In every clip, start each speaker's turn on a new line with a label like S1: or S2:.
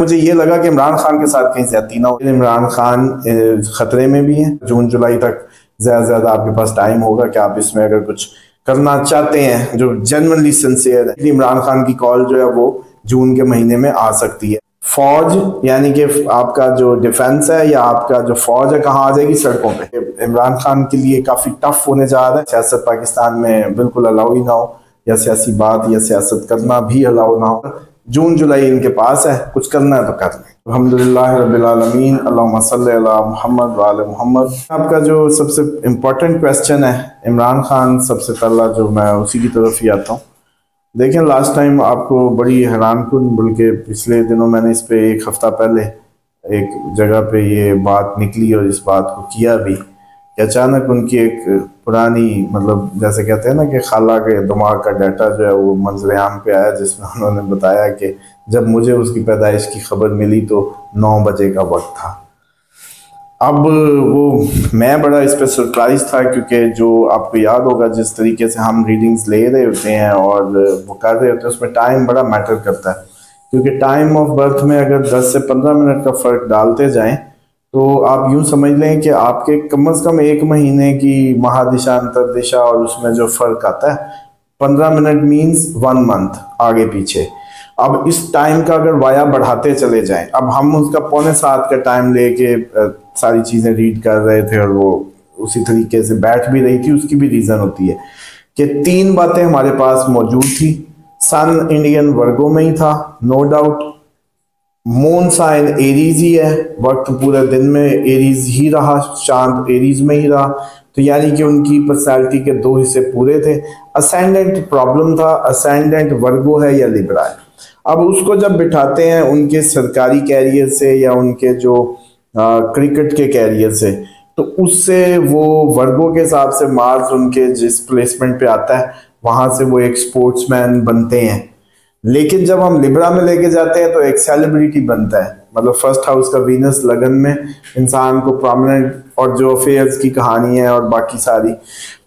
S1: मुझे ये लगा कि इमरान खान के साथ कहीं ज्यादती ना हो। इमरान खान खतरे में भी हैं। जून जुलाई तक ज्यादा से ज्यादा आपके पास टाइम होगा कि आप इसमें अगर कुछ करना चाहते हैं जो जेन्युइनली सिंसियर है। इमरान खान की कॉल जो है वो जून के महीने में आ सकती है। फौज यानी कि आपका जो डिफेंस है या आपका जो फौज है कहाँ आ जाएगी? सड़कों पे। इमरान खान के लिए काफी टफ होने जा रहा है। सियासत पाकिस्तान में बिल्कुल अलाउ ही ना हो, या सियासी बात या सियासत करना भी अलाउ ना हो। जून जुलाई इनके पास है, कुछ करना है तो कर लें। अल्हम्दुलिल्लाह रब्बिल आलमीन, अल्लाहुम्मा सल्ली अला मुहम्मद व आले मुहम्मद। आपका जो सबसे इम्पोर्टेंट क्वेश्चन है इमरान खान, सबसे पहला जो मैं उसी की तरफ ही आता हूँ। देखें, लास्ट टाइम आपको बड़ी हैरानकुन, बल्कि पिछले दिनों मैंने इस पे एक हफ्ता पहले एक जगह पे ये बात निकली और इस बात को किया भी कि अचानक उनकी एक पुरानी, मतलब जैसे कहते हैं ना कि खाला के दिमाग का डाटा जो है वो मंजर-ए-आम पे आया, जिसमें उन्होंने बताया कि जब मुझे उसकी पैदाइश की खबर मिली तो 9 बजे का वक्त था। अब वो मैं बड़ा इस पर सरप्राइज था, क्योंकि जो आपको याद होगा जिस तरीके से हम रीडिंग्स ले रहे होते हैं और वो कर रहे होते हैं, उसमें टाइम बड़ा मैटर करता है। क्योंकि टाइम ऑफ बर्थ में अगर 10 से 15 मिनट का फ़र्क डालते जाएं तो आप यूं समझ लें कि आपके कम से कम 1 महीने की महादिशा अंतरदिशा और उसमें जो फ़र्क आता है 15 मिनट मीन्स 1 मंथ आगे पीछे। अब इस टाइम का अगर वाया बढ़ाते चले जाएं, अब हम उसका 6:45 का टाइम लेके सारी चीज़ें रीड कर रहे थे और वो उसी तरीके से बैठ भी रही थी। उसकी भी रीज़न होती है कि 3 बातें हमारे पास मौजूद थी। सन इंडियन वर्गो में ही था, no doubt. Moon sign Aries ही है, वक्त पूरे दिन में एरीज ही रहा, चांद एरीज में ही रहा, तो यानी कि उनकी पर्सनालिटी के 2 हिस्से पूरे थे। असेंडेंट प्रॉब्लम था, असेंडेंट वर्गो है या लिब्रा है। अब उसको जब बिठाते हैं उनके सरकारी कैरियर से या उनके जो क्रिकेट के कैरियर से, तो उससे वो वर्गों के हिसाब से मार्स उनके जिस प्लेसमेंट पे आता है वहां से वो एक स्पोर्ट्समैन बनते हैं। लेकिन जब हम लिब्रा में लेके जाते हैं तो एक सेलिब्रिटी बनता है। मतलब फर्स्ट हाउस का वीनस लगन में इंसान को प्रोमिनेंट, और जो अफेयर्स की कहानी है और बाकी सारी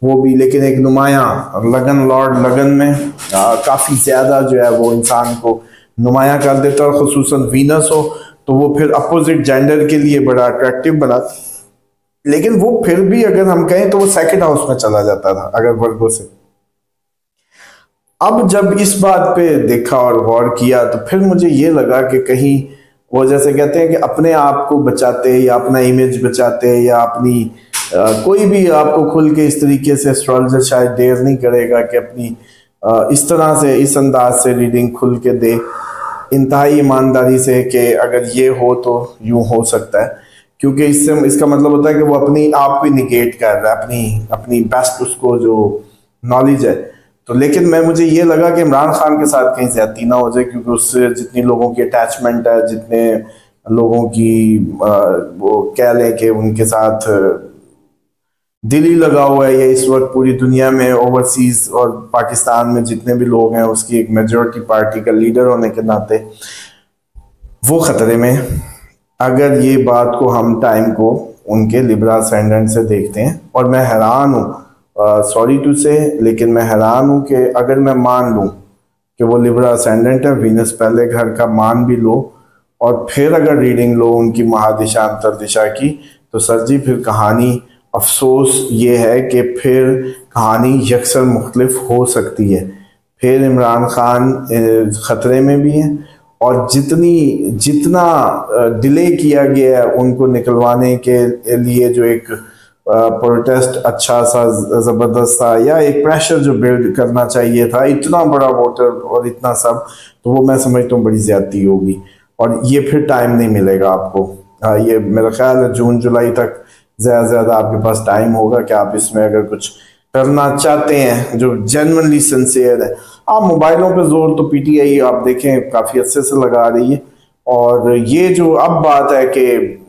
S1: वो भी, लेकिन एक नुमायाँ लगन, लॉर्ड लगन में काफ़ी ज़्यादा जो है वो इंसान को नुमायाँ कर देता है। और खुसूसन वीनस हो तो वो फिर अपोजिट जेंडर के लिए बड़ा अट्रैक्टिव बना। लेकिन वो फिर भी अगर हम कहें तो वो सेकंड हाउस में चला जाता था अगर वर्गों से। अब जब इस बात पे देखा और गौर किया तो फिर मुझे ये लगा कि कहीं वो जैसे कहते हैं कि अपने आप को बचाते या अपना इमेज बचाते या अपनी कोई भी आपको खुल के इस तरीके से एस्ट्रोलॉजर शायद देर नहीं करेगा कि अपनी इस तरह से, इस अंदाज से रीडिंग खुल के दे, इंतहाई ईमानदारी से कि अगर ये हो तो यूं हो सकता है। क्योंकि इससे इसका मतलब होता है कि वो अपनी आप को निगेट कर रहा है, अपनी बेस्ट उसको जो नॉलेज है। तो लेकिन मुझे ये लगा कि इमरान खान के साथ कहीं ज्यादती ना हो जाए, क्योंकि उससे जितनी लोगों की अटैचमेंट है, जितने लोगों की वो कह लें कि उनके साथ दिल ही लगा हुआ है, ये इस वक्त पूरी दुनिया में ओवरसीज और पाकिस्तान में जितने भी लोग हैं उसकी एक मेजॉरिटी पार्टी का लीडर होने के नाते वो खतरे में। अगर ये बात को हम टाइम को उनके लिब्रा असेंडेंट से देखते हैं, और मैं हैरान हूँ, सॉरी टू से, लेकिन मैं हैरान हूँ कि अगर मैं मान लूँ कि वो लिब्रा असेंडेंट है, वीनस पहले घर का मान भी लो और फिर अगर रीडिंग लो उनकी महादिशा अंतरदिशा की, तो सर जी फिर कहानी, अफसोस ये है कि फिर कहानी यकसर मुख्तलिफ हो सकती है। फिर इमरान खान ख़तरे में भी हैं, और जितना डिले किया गया है उनको निकलवाने के लिए, जो एक प्रोटेस्ट अच्छा सा ज़बरदस्त था या एक प्रेशर जो बिल्ड करना चाहिए था, इतना बड़ा वोटर और इतना सब, तो वो मैं समझता हूँ बड़ी ज़्यादती होगी और ये फिर टाइम नहीं मिलेगा आपको। ये मेरा ख्याल है जून जुलाई तक ज़्यादा से ज़्यादा आपके पास टाइम होगा कि आप इसमें अगर कुछ करना चाहते हैं जो जेन्युइनली सिंसियर है। आप मोबाइलों पे जोर तो पीटीआई आप देखें काफ़ी अच्छे से लगा रही है, और ये जो अब बात है कि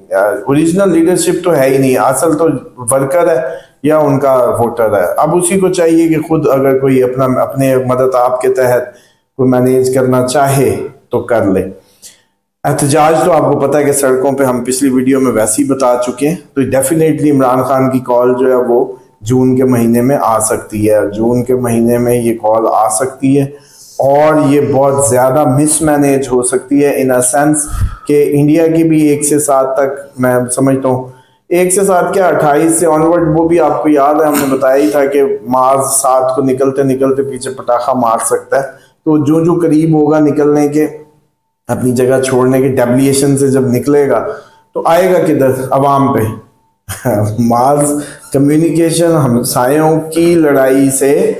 S1: ओरिजिनल लीडरशिप तो है ही नहीं, असल तो वर्कर है या उनका वोटर है। अब उसी को चाहिए कि खुद अगर कोई अपने मदद आपके तहत कोई मैनेज करना चाहे तो कर ले। एहतजाज तो आपको पता है कि सड़कों पे हम पिछली वीडियो में वैसे ही बता चुके हैं। तो डेफिनेटली इमरान खान की कॉल जो है वो जून के महीने में आ सकती है, जून के महीने में ये कॉल आ सकती है। और ये बहुत ज़्यादा मिसमैनेज हो सकती है इन अ सेंस कि इंडिया की भी 1 से 7 तक मैं समझता हूँ, 1 से 7 क्या 28 से ऑनवर्ड, वो भी आपको याद है हमने बताया ही था कि मार्स 7 को निकलते निकलते पीछे पटाखा मार सकता है। तो जो जो करीब होगा निकलने के, अपनी जगह छोड़ने के, डेविएशन से जब निकलेगा तो आएगा किधर? अवाम पे। मार्स कम्युनिकेशन हमसायों की लड़ाई से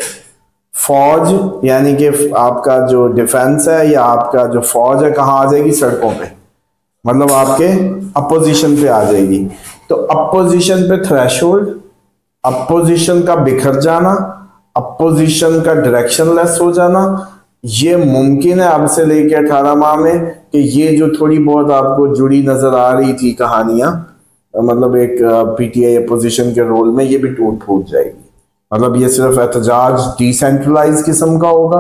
S1: फौज यानी कि आपका जो डिफेंस है या आपका जो फौज है कहाँ आ जाएगी? सड़कों पे, मतलब आपके अपोजिशन पे आ जाएगी। तो अपोजिशन पे थ्रेशोल्ड, अपोजिशन का बिखर जाना, अपोजिशन का डायरेक्शनलेस हो जाना, ये मुमकिन है अब से लेके 18 माह में कि ये जो थोड़ी बहुत आपको जुड़ी नजर आ रही थी कहानियां, मतलब एक पीटीआई अपोजिशन के रोल में, ये भी टूट फूट जाएगी। मतलब ये सिर्फ एहतजाज डिसेंट्रलाइज किस्म का होगा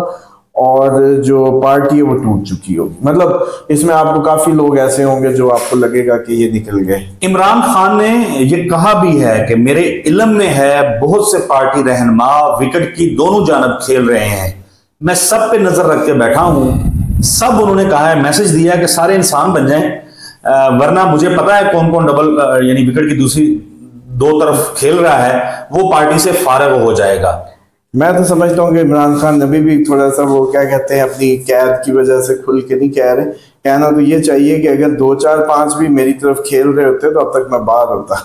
S1: और जो पार्टी है वो टूट चुकी होगी। मतलब इसमें आपको काफी लोग ऐसे होंगे जो आपको लगेगा कि ये निकल गए।
S2: इमरान खान ने ये कहा भी है कि मेरे इल्म में है बहुत से पार्टी रहनुमा विकेट की दोनों जानब खेल रहे हैं, मैं सब पे नजर रख के बैठा हूं। सब उन्होंने कहा है, मैसेज दिया है कि सारे इंसान बन जाएं, वरना मुझे पता है कौन कौन डबल यानी विकेट की दूसरी दो तरफ खेल रहा है, वो पार्टी से फारिग हो जाएगा।
S1: मैं तो समझता हूँ कि इमरान खान अभी भी थोड़ा सा वो क्या कहते हैं अपनी कैद की वजह से खुल के नहीं कह रहे। कहना तो ये चाहिए कि अगर 2 4 5 भी मेरी तरफ खेल रहे होते तो अब तक मैं बाहर होता।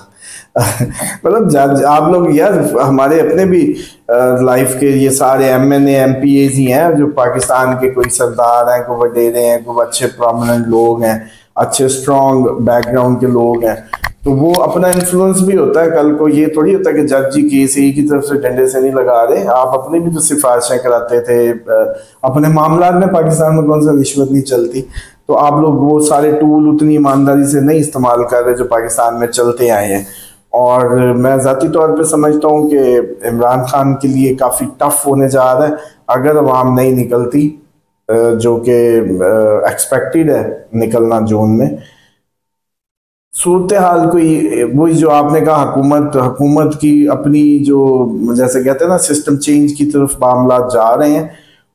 S1: मतलब आप लोग यार, हमारे अपने भी लाइफ के ये सारे MNA MPAs ही हैं जो पाकिस्तान के कोई सरदार हैं, कोई वडेरे हैं, कोई अच्छे प्रोमिनेंट लोग हैं, अच्छे स्ट्रॉन्ग बैकग्राउंड के लोग हैं। तो वो अपना इन्फ्लुएंस भी होता है। कल को ये थोड़ी होता है कि जज जी केस ही की तरफ से डंडे से नहीं लगा रहे, आप अपनी भी तो सिफारिशें कराते थे अपने मामला में। पाकिस्तान में कौन सा रिश्वत नहीं चलती? तो आप लोग वो सारे टूल उतनी ईमानदारी से नहीं इस्तेमाल कर रहे जो पाकिस्तान में चलते आए हैं। और मैं ज़ाती तौर पे समझता हूँ कि इमरान खान के लिए काफ़ी टफ होने जा रहा है अगर अवाम नहीं निकलती, जो कि एक्सपेक्टेड है निकलना जून में। सूरत हाल कोई वही जो आपने कहा, हुकूमत की अपनी जो जैसे कहते हैं ना सिस्टम चेंज की तरफ मामला जा रहे हैं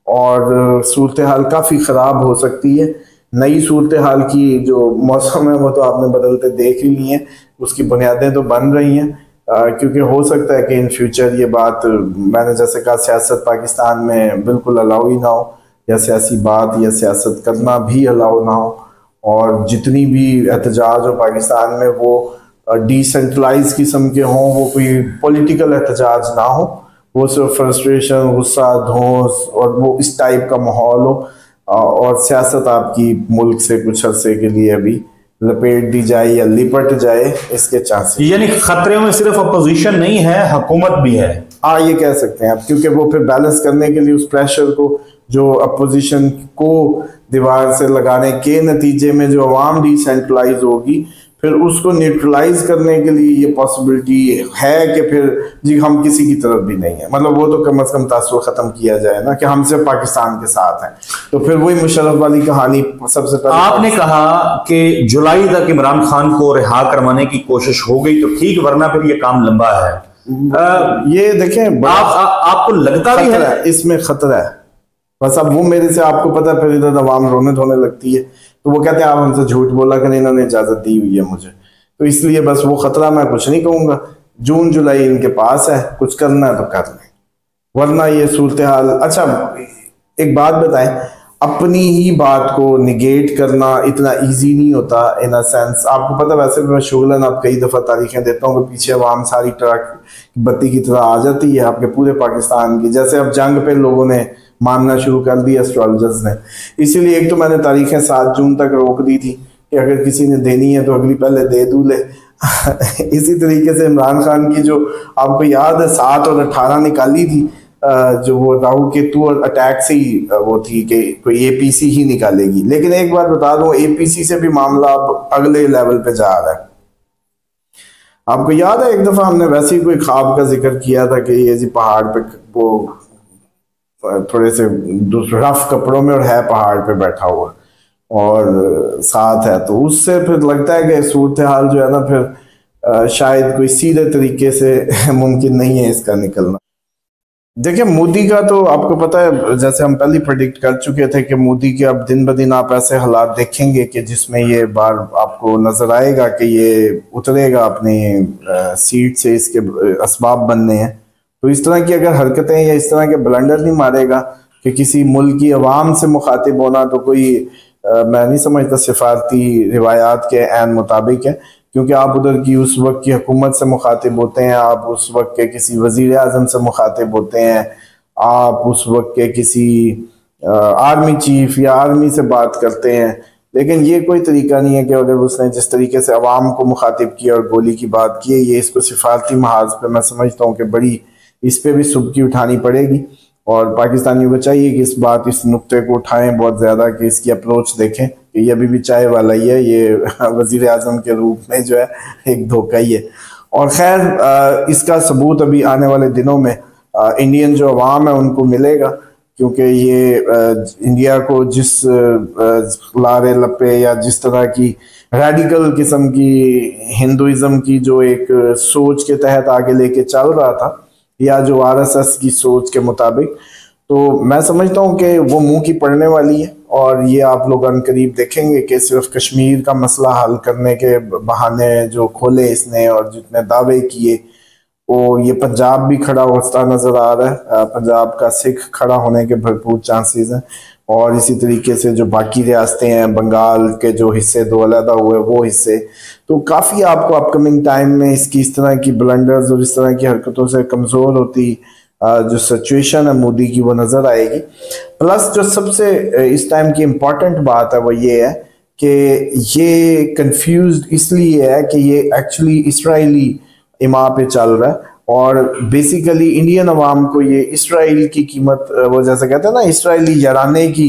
S1: और सूरत हाल काफ़ी ख़राब हो सकती है। नई सूरत हाल की जो मौसम है वो तो आपने बदलते देख ही ली है, उसकी बुनियादें तो बन रही हैं। क्योंकि हो सकता है कि इन फ्यूचर ये बात मैंने जैसे कहा सियासत पाकिस्तान में बिल्कुल अलाउ ही ना हो, या सियासी बात या सियासत करना भी अलाउ ना हो, और जितनी भी एहतजाज हो पाकिस्तान में वो डिसेंट्रलाइज किस्म के हों, वो कोई पॉलिटिकल एहतजाज ना हो, वो सिर्फ फ्रस्ट्रेशन, गुस्सा, धौंस और वो इस टाइप का माहौल हो, और सियासत आपकी मुल्क से कुछ अरसे के लिए अभी लपेट दी जाए या लिपट जाए, इसके चांसेस।
S2: यानी खतरे में सिर्फ अपोजिशन नहीं है, हुकूमत भी है।
S1: हाँ, ये कह सकते हैं आप, क्योंकि वो फिर बैलेंस करने के लिए उस प्रेशर को जो अपोजिशन को दीवार से लगाने के नतीजे में जो अवाम डिसेंट्रलाइज होगी, फिर उसको न्यूट्रलाइज करने के लिए ये पॉसिबिलिटी है कि फिर जी हम किसी की तरफ भी नहीं है, मतलब वो तो कम से कम तासुर ख़त्म किया जाए ना कि हम सिर्फ पाकिस्तान के साथ हैं। तो फिर वही मुशर्रफ वाली कहानी सबसे पहले।
S2: आपने कहा कि जुलाई तक इमरान खान को रिहा करवाने की कोशिश हो गई तो ठीक, वरना फिर ये काम लंबा है।
S1: ये देखें,
S2: आपको लगता भी है
S1: इसमें खतरा है, बस अब वो मेरे से आपको पता है फिर इधर अवाम रोने धोने लगती है, तो वो कहते हैं आप हमसे झूठ बोला करें, इन्होंने इजाजत दी हुई है मुझे, तो इसलिए बस वो खतरा, मैं कुछ नहीं कहूंगा। जून जुलाई इनके पास है, कुछ करना है तो कर लें, वरना ये सूरत हाल। अच्छा एक बात बताएं, अपनी ही बात को निगेट करना इतना इजी नहीं होता इन अ सेंस। आपको पता वैसे भी मैं शुगलन आप कई दफ़ा तारीखें देता हूँ कि पीछे अवाम सारी ट्रक बत्ती की तरह आ जाती है आपके पूरे पाकिस्तान की, जैसे अब जंग पे लोगों ने मानना शुरू कर दिया एस्ट्रोलॉजर्स ने। इसीलिए एक तो मैंने तारीखें 7 जून तक रोक दी थी कि अगर किसी ने देनी है तो अगली पहले दे दूँ ले। इसी तरीके से इमरान खान की जो आपको याद है 7 और 18 निकाली थी, जो वो राहु केतु और अटैक से ही वो थी कि कोई APC ही निकालेगी। लेकिन एक बात बता दूं, APC से भी मामला अब अगले लेवल पे जा रहा है। आपको याद है एक दफा हमने वैसे ही कोई ख्वाब का जिक्र किया था कि ये जी पहाड़ पे वो थोड़े से रफ कपड़ों में और है पहाड़ पे बैठा हुआ और साथ है, तो उससे फिर लगता है कि सूरत हाल जो है ना फिर शायद कोई सीधे तरीके से मुमकिन नहीं है इसका निकलना। देखिए, मोदी का तो आपको पता है, जैसे हम पहले प्रेडिक्ट कर चुके थे कि मोदी के अब दिन ब दिन आप ऐसे हालात देखेंगे कि जिसमें ये बार आपको नजर आएगा कि ये उतरेगा अपनी सीट से, इसके असबाब बनने हैं। तो इस तरह की अगर हरकतें या इस तरह के ब्लंडर नहीं मारेगा कि किसी मुल्क की अवाम से मुखातिब होना, तो कोई मैं नहीं समझता सिफारती रिवायात के ऐन मुताबिक है। क्योंकि आप उधर की उस वक्त की हुकूमत से मुखातिब होते हैं, आप उस वक्त के किसी वजीर आजम से मुखातिब होते हैं, आप उस वक्त के किसी आर्मी चीफ या आर्मी से बात करते हैं। लेकिन ये कोई तरीका नहीं है कि अगर उसने जिस तरीके से अवाम को मुखातिब किया और गोली की बात की है, ये इसको सिफारती महाज पे मैं समझता हूँ कि बड़ी इस पे भी सुबकी उठानी पड़ेगी। और पाकिस्तानियों को चाहिए कि इस नुक्ते को उठाएं बहुत ज़्यादा, कि इसकी अप्रोच देखें कि ये अभी भी चाय वाला ही है, ये वजीर आजम के रूप में जो है एक धोखा ही है। और खैर इसका सबूत अभी आने वाले दिनों में इंडियन जो अवाम है उनको मिलेगा, क्योंकि ये इंडिया को जिस लारे लपे या जिस तरह की रेडिकल किस्म की हिंदुइज्म की जो एक सोच के तहत आगे लेके चल रहा था, या जो आरएसएस की सोच के मुताबिक, तो मैं समझता हूँ कि वो मुंह की पड़ने वाली है। और ये आप लोग अनकरीब देखेंगे कि सिर्फ कश्मीर का मसला हल करने के बहाने जो खोले इसने और जितने दावे किए, वो ये पंजाब भी खड़ा होता नजर आ रहा है। पंजाब का सिख खड़ा होने के भरपूर चांसेस हैं। और इसी तरीके से जो बाकी रियासतें हैं, बंगाल के जो हिस्से दो अलहदा हुए वो हिस्से, तो काफ़ी आपको अपकमिंग टाइम में इसकी इस तरह की ब्लंडर्स और इस तरह की हरकतों से कमज़ोर होती जो सिचुएशन है मोदी की वो नज़र आएगी। प्लस जो सबसे इस टाइम की इम्पॉर्टेंट बात है वो ये है कि ये कंफ्यूज्ड इसलिए है कि ये एक्चुअली इसराइली इमा पे चल रहा है, और बेसिकली इंडियन अवाम को ये इसराइल की कीमत, वो जैसे कहते हैं ना, इसराइली याराने की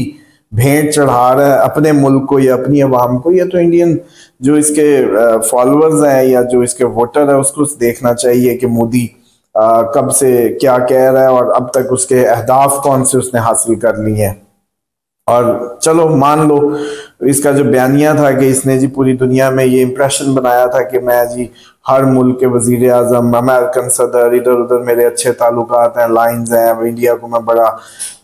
S1: भेंट चढ़ा रहा है अपने मुल्क को या अपनी अवाम को। ये तो इंडियन जो इसके फॉलोअर्स हैं या जो इसके वोटर है उसको देखना चाहिए कि मोदी कब से क्या कह रहा है और अब तक उसके अहदाफ कौन से उसने हासिल कर लिए हैं। और चलो मान लो इसका जो बयानिया था कि इसने जी पूरी दुनिया में ये इंप्रेशन बनाया था कि मैं जी हर मुल्क के वजीर आजम, अमेरिकन सदर, इधर उधर मेरे अच्छे ताल्लुकात हैं, लाइंस हैं, इंडिया को मैं बड़ा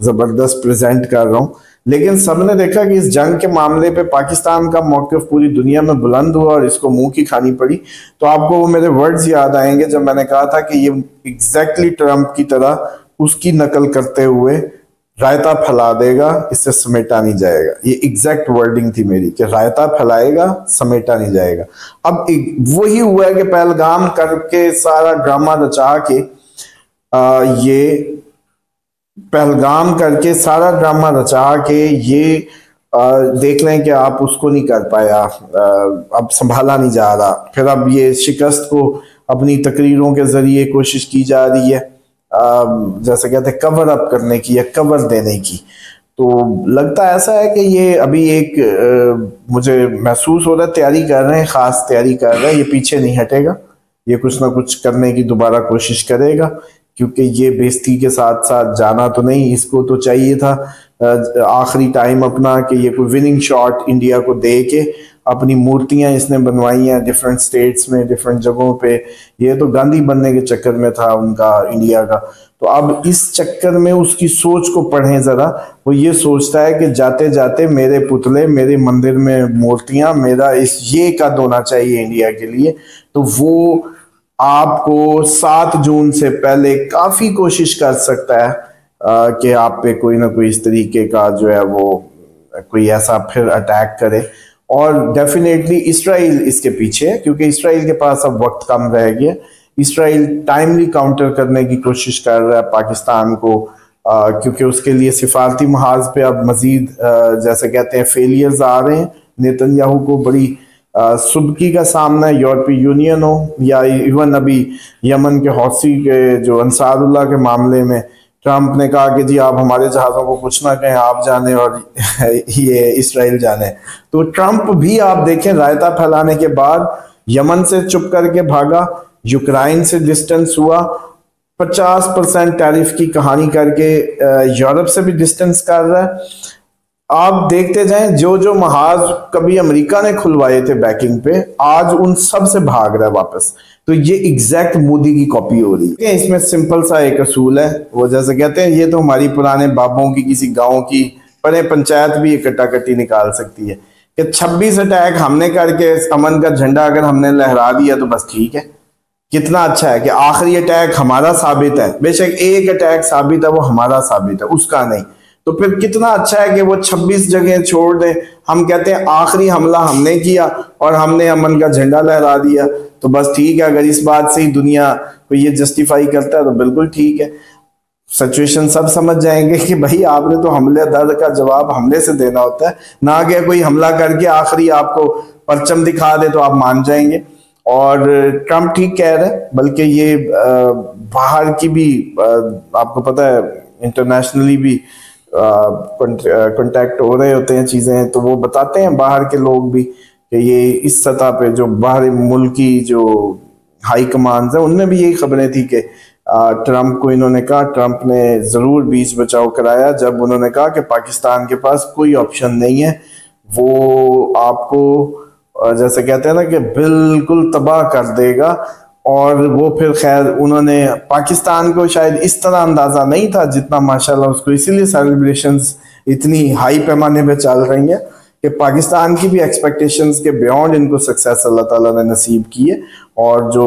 S1: ज़बरदस्त प्रेजेंट कर रहा हूँ। लेकिन सबने देखा कि इस जंग के मामले पे पाकिस्तान का मौक़िफ़ पूरी दुनिया में बुलंद हुआ और इसको मुंह की खानी पड़ी। तो आपको वो मेरे वर्ड्स याद आएंगे जब मैंने कहा था कि ये एग्जैक्टली ट्रंप की तरह उसकी नकल करते हुए रायता फैला देगा, इससे समेटा नहीं जाएगा। ये एग्जैक्ट वर्डिंग थी मेरी कि रायता फैलाएगा, समेटा नहीं जाएगा। अब वही हुआ है कि पहलगाम करके सारा ड्रामा रचा के ये पहलगाम करके सारा ड्रामा रचा के ये देख लें कि आप उसको नहीं कर पाया, अब संभाला नहीं जा रहा। फिर अब ये शिकस्त को अपनी तकरीरों के जरिए कोशिश की जा रही है, जैसे कहते हैं कवर अप करने की या कवर देने की। तो लगता ऐसा है कि ये अभी एक मुझे महसूस हो रहा है तैयारी कर रहे हैं, ख़ास तैयारी कर रहे हैं। ये पीछे नहीं हटेगा, ये कुछ ना कुछ करने की दोबारा कोशिश करेगा, क्योंकि ये बेइज्जती के साथ साथ जाना तो नहीं। इसको तो चाहिए था आखिरी टाइम अपना कि ये कोई विनिंग शॉट इंडिया को दे के अपनी मूर्तियां इसने बनवाई हैं डिफरेंट स्टेट्स में, डिफरेंट जगहों पे। ये तो गांधी बनने के चक्कर में था उनका इंडिया का। तो अब इस चक्कर में उसकी सोच को पढ़ें ज़रा। वो ये सोचता है कि जाते जाते मेरे पुतले, मेरे मंदिर में मूर्तियां, मेरा इस ये कद होना चाहिए इंडिया के लिए। तो वो आपको 7 जून से पहले काफ़ी कोशिश कर सकता है कि आप पे कोई ना कोई इस तरीके का जो है वो कोई ऐसा फिर अटैक करे। और डेफिनेटली इसराइल इसके पीछे है, क्योंकि इसराइल के पास अब वक्त कम रह गया। इसराइल टाइमली काउंटर करने की कोशिश कर रहा है पाकिस्तान को, क्योंकि उसके लिए सिफारती महाज पे अब मजीद जैसे कहते हैं फेलियर्स आ रहे हैं। नेतन्याहू को बड़ी सुबकी का सामना है, यूरोपीय यूनियन हो या इवन अभी यमन के हौसी के जो अंसारुल्लाह के मामले में ट्रंप ने कहा कि जी आप हमारे जहाज़ों को कुछ ना कहें, आप जाने और ये इसराइल जाने। तो ट्रंप भी आप देखें रायता फैलाने के बाद यमन से चुप करके भागा, यूक्रेन से डिस्टेंस हुआ, 50% टैरिफ की कहानी करके यूरोप से भी डिस्टेंस कर रहा है। आप देखते जाएं, जो जो महाज कभी अमेरिका ने खुलवाए थे बैकिंग पे, आज उन सब से भाग रहा है वापस। तो ये एग्जैक्ट मोदी की कॉपी हो रही है। इसमें सिंपल सा एक असूल है, वो जैसे कहते हैं, ये तो हमारी पुराने बाबों की किसी गांव की बड़े पंचायत भी कट्टाकट्टी निकाल सकती है कि 26 अटैक हमने करके अमन का झंडा अगर हमने लहरा दिया तो बस ठीक है। कितना अच्छा है कि आखिरी अटैक हमारा साबित है, बेशक एक अटैक साबित है, वो हमारा साबित है, उसका नहीं। तो फिर कितना अच्छा है कि वो 26 जगह छोड़ दे। हम कहते हैं आखिरी हमला हमने किया और हमने अमन का झंडा लहरा दिया, तो बस ठीक है। अगर इस बात से ही दुनिया को ये जस्टिफाई करता है तो बिल्कुल ठीक है। सिचुएशन सब समझ जाएंगे कि भाई आपने तो हमले दर्द का जवाब हमले से देना होता है, ना कि कोई हमला करके आखिरी आपको परचम दिखा दे तो आप मान जाएंगे। और ट्रम्प ठीक कह रहे हैं, बल्कि ये बाहर की भी आपको पता है इंटरनेशनली भी कांटेक्ट हो रहे होते हैं चीजें, तो वो बताते हैं बाहर के लोग भी कि ये इस सतह पे जो बाहरी मुल्क की जो हाई कमांड है उनमें भी यही खबरें थी कि ट्रम्प को इन्होंने कहा, ट्रम्प ने जरूर बीच बचाव कराया जब उन्होंने कहा कि पाकिस्तान के पास कोई ऑप्शन नहीं है, वो आपको जैसे कहते हैं ना कि बिल्कुल तबाह कर देगा। और वो फिर खैर उन्होंने पाकिस्तान को शायद इस तरह अंदाजा नहीं था जितना माशाल्लाह उसको, इसीलिए सेलिब्रेशंस इतनी हाई पैमाने पे चल रही हैं कि पाकिस्तान की भी एक्सपेक्टेशंस के बियॉन्ड इनको सक्सेस अल्लाह ताला ने नसीब की है। और जो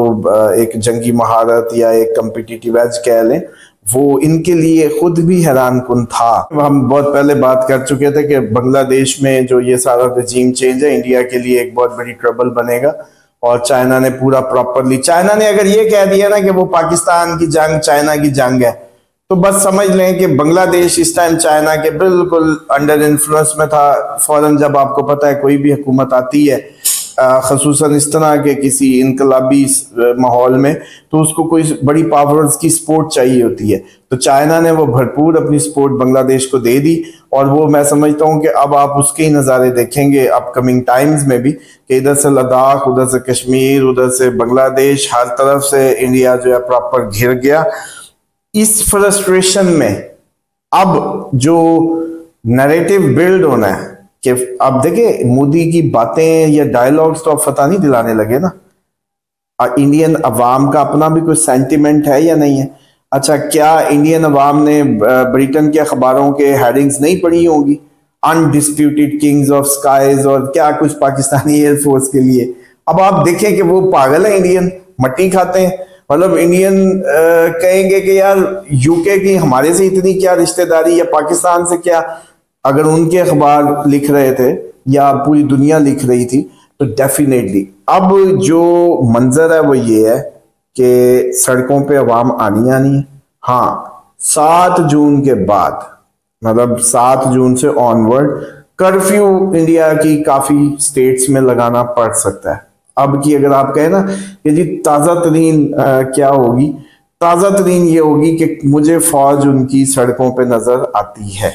S1: एक जंगी महारत या एक कम्पिटिटिव एज कह लें, वो इनके लिए खुद भी हैरान कुन था। हम बहुत पहले बात कर चुके थे कि बांग्लादेश में जो ये सारा रजीम चेंज है इंडिया के लिए एक बहुत बड़ी ट्रबल बनेगा। और चाइना ने पूरा प्रॉपरली, चाइना ने अगर ये कह दिया ना कि वो पाकिस्तान की जंग चाइना की जंग है, तो बस समझ लें कि बांग्लादेश इस टाइम चाइना के बिल्कुल अंडर इन्फ्लुएंस में था। फौरन जब आपको पता है कोई भी हुकूमत आती है खसूसन इस तरह के किसी इनकलाबी माहौल में, तो उसको कोई बड़ी पावर्स की सपोर्ट चाहिए होती है। तो चाइना ने वो भरपूर अपनी सपोर्ट बांग्लादेश को दे दी। और वो मैं समझता हूँ कि अब आप उसके ही नज़ारे देखेंगे अपकमिंग टाइम्स में भी कि इधर से लद्दाख, उधर से कश्मीर, उधर से बांग्लादेश, हर तरफ से इंडिया जो है प्रॉपर घिर गया। इस फ्रस्ट्रेशन में अब जो नैरेटिव बिल्ड होना है कि अब देखिए मोदी की बातें या डायलॉग्स तो अब पता नहीं दिलाने लगे ना, इंडियन अवाम का अपना भी कोई सेंटिमेंट है या नहीं है। अच्छा, क्या इंडियन अवाम ने ब्रिटेन के अखबारों के हेडिंग्स नहीं पढ़ी होंगी, अनडिस्प्यूटेड किंग्स ऑफ स्काईज और क्या कुछ पाकिस्तानी एयरफोर्स के लिए। अब आप देखें कि वो पागल है, इंडियन मट्टी खाते हैं। मतलब इंडियन कहेंगे कि यार यूके की हमारे से इतनी क्या रिश्तेदारी या पाकिस्तान से क्या, अगर उनके अखबार लिख रहे थे या पूरी दुनिया लिख रही थी तो डेफिनेटली। अब जो मंजर है वो ये है कि सड़कों पे अवाम आनी है। हाँ, 7 जून के बाद, मतलब 7 जून से ऑनवर्ड कर्फ्यू इंडिया की काफी स्टेट्स में लगाना पड़ सकता है। अब की अगर आप कहें ना कि जी ताज़ा तरीन क्या होगी, ताज़ा तरीन ये होगी कि मुझे फौज उनकी सड़कों पे नजर आती है।